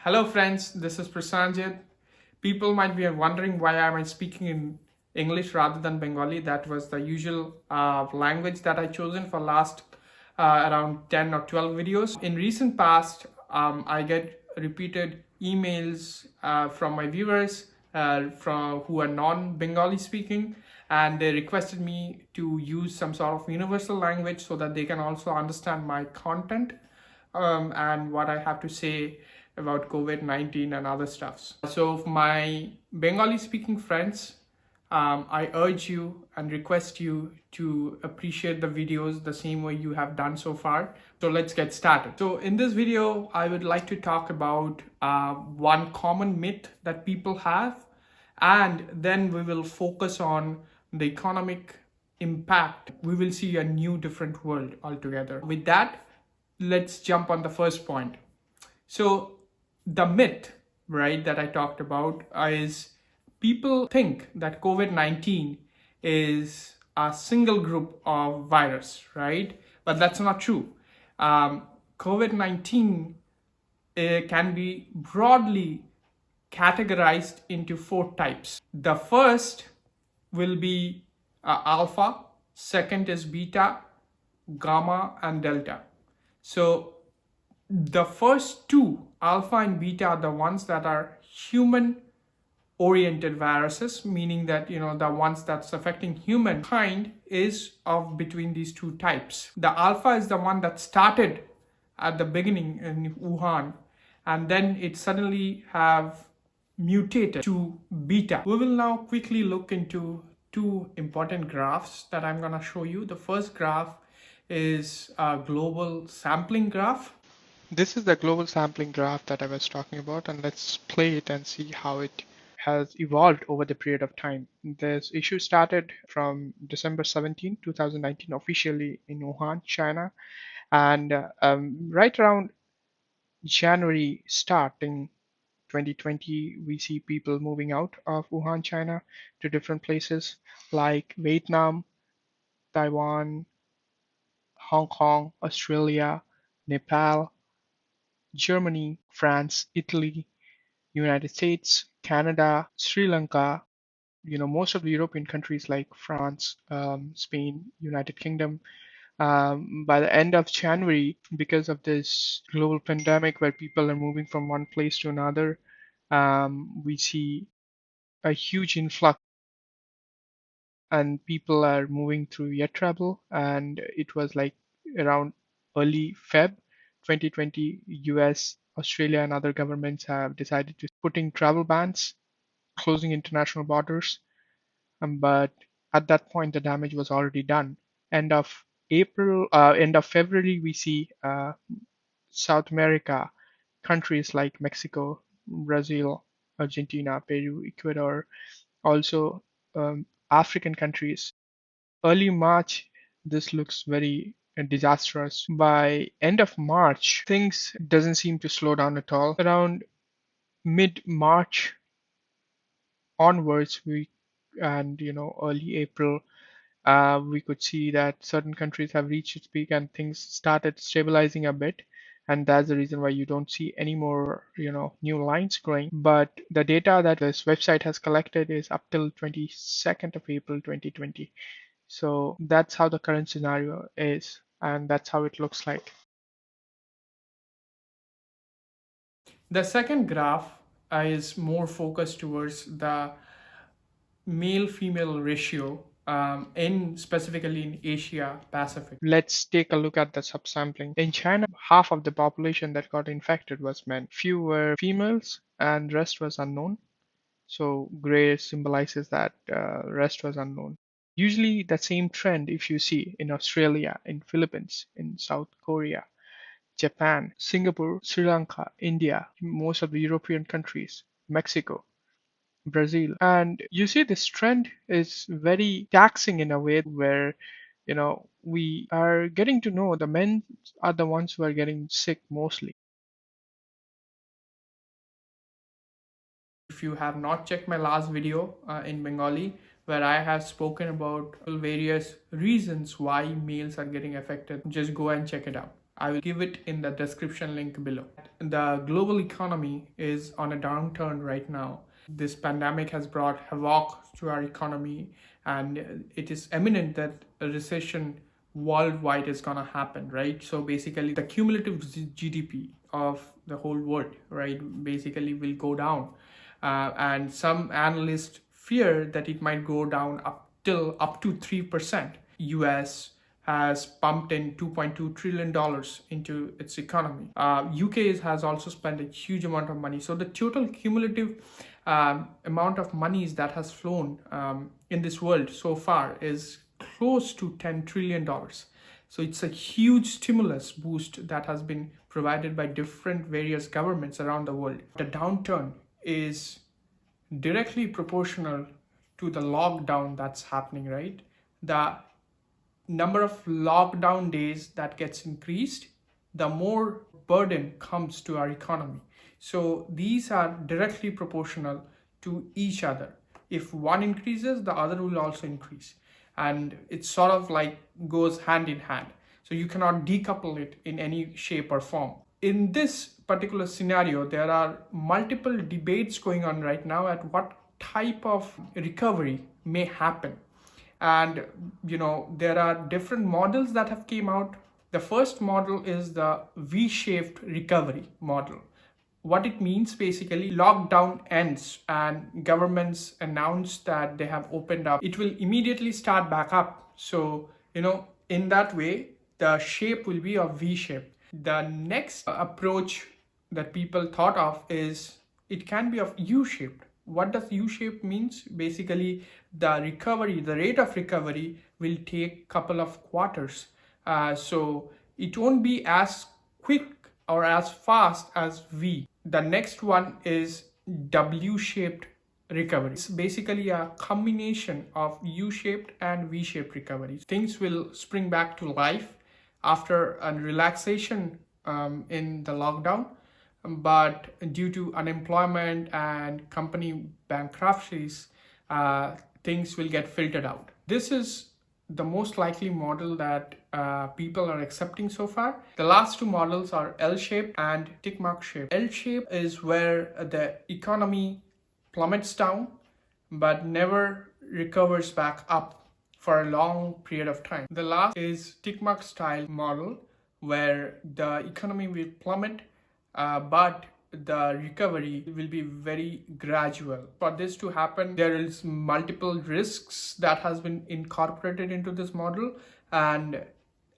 Hello friends, this is Prasanjit. People might be wondering why am I speaking in English rather than Bengali. That was the usual language that I chosen for last around 10 or 12 videos. In recent past, I get repeated emails from my viewers from who are non-Bengali speaking, and they requested me to use some sort of universal language so that they can also understand my content and what I have to say about COVID-19 and other stuffs. So my Bengali speaking friends, I urge you and request you to appreciate the videos the same way you have done so far. So let's get started. So in this video, I would like to talk about one common myth that people have, and then we will focus on the economic impact. We will see a new different world altogether. With that, let's jump on the first point. So the myth, right, that I talked about is people think that COVID-19 is a single group of virus, right? But that's not true. COVID-19 can be broadly categorized into four types. The first will be alpha, second is beta, gamma, and delta. So the first two, alpha and beta, are the ones that are human oriented viruses, meaning that the ones that's affecting humankind is of between these two types. The alpha is the one that started at the beginning in Wuhan, and then it suddenly have mutated to beta. We will now quickly look into two important graphs that I'm going to show you. The first graph is a global sampling graph. This is the global sampling graph that I was talking about, and let's play it and see how it has evolved over the period of time. This issue started from December 17, 2019, officially in Wuhan, China, and right around January starting 2020, we see people moving out of Wuhan, China to different places like Vietnam, Taiwan, Hong Kong, Australia, Nepal, Germany, France, Italy, United States, Canada, Sri Lanka, most of the European countries like France, Spain, United Kingdom. By the end of January, because of this global pandemic where people are moving from one place to another, we see a huge influx and people are moving through air travel. And it was like around early Feb 2020, US, Australia, and other governments have decided to putting travel bans, closing international borders. But at that point, the damage was already done. End of February, we see South America countries like Mexico, Brazil, Argentina, Peru, Ecuador, also African countries. Early March, this looks very disastrous. By end of March, things doesn't seem to slow down at all. Around mid-March onwards, early April, we could see that certain countries have reached its peak and things started stabilizing a bit. And that's the reason why you don't see any more, new lines growing. But the data that this website has collected is up till 22nd of April 2020. So that's how the current scenario is, and that's how it looks like. The second graph is more focused towards the male-female ratio in specifically in Asia Pacific. Let's take a look at the subsampling. In China, half of the population that got infected was men. Few were females, and rest was unknown. So gray symbolizes that rest was unknown. Usually the same trend if you see in Australia, in Philippines, in South Korea, Japan, Singapore, Sri Lanka, India, most of the European countries, Mexico, Brazil. And you see this trend is very taxing in a way where, we are getting to know the men are the ones who are getting sick mostly. If you have not checked my last video in Bengali, where I have spoken about various reasons why males are getting affected, just go and check it out. I will give it in the description link below. The global economy is on a downturn right now. This pandemic has brought havoc to our economy, and it is imminent that a recession worldwide is going to happen, right? So basically the cumulative GDP of the whole world, right, basically will go down, and some analysts fear that it might go down up to 3%. US has pumped in $2.2 trillion into its economy. UK has also spent a huge amount of money. So the total cumulative amount of monies that has flown in this world so far is close to $10 trillion. So it's a huge stimulus boost that has been provided by different various governments around the world. The downturn is directly proportional to the lockdown that's happening, right? The number of lockdown days that gets increased, the more burden comes to our economy. So these are directly proportional to each other. If one increases, the other will also increase. And it sort of like goes hand in hand. So you cannot decouple it in any shape or form. In this particular scenario, there are multiple debates going on right now at what type of recovery may happen. And there are different models that have came out. The first model is the V-shaped recovery model. What it means, basically, lockdown ends and governments announce that they have opened up, it will immediately start back up. So in that way the shape will be a V-shape. The next approach that people thought of is it can be of U-shaped. What does U-shape means? Basically, the rate of recovery will take couple of quarters. So it won't be as quick or as fast as V. The next one is W-shaped recovery. It's basically a combination of U-shaped and V-shaped recovery. Things will spring back to life after a relaxation in the lockdown. But due to unemployment and company bankruptcies, things will get filtered out. This is the most likely model that people are accepting so far. The last two models are L-shape and tick mark shape. L-shape is where the economy plummets down but never recovers back up for a long period of time. The last is tick mark style model, where the economy will plummet but the recovery will be very gradual. For this to happen, there is multiple risks that has been incorporated into this model, and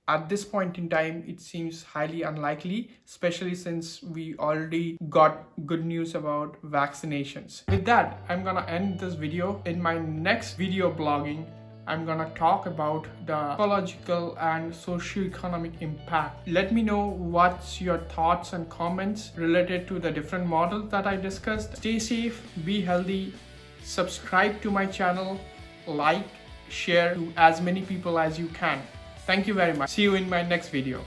at this point in time it seems highly unlikely, especially since we already got good news about vaccinations. With that, I'm gonna end this video. In my next video blogging, I'm gonna talk about the ecological and socio-economic impact. Let me know what's your thoughts and comments related to the different models that I discussed. Stay safe, be healthy, subscribe to my channel, like, share to as many people as you can. Thank you very much. See you in my next video.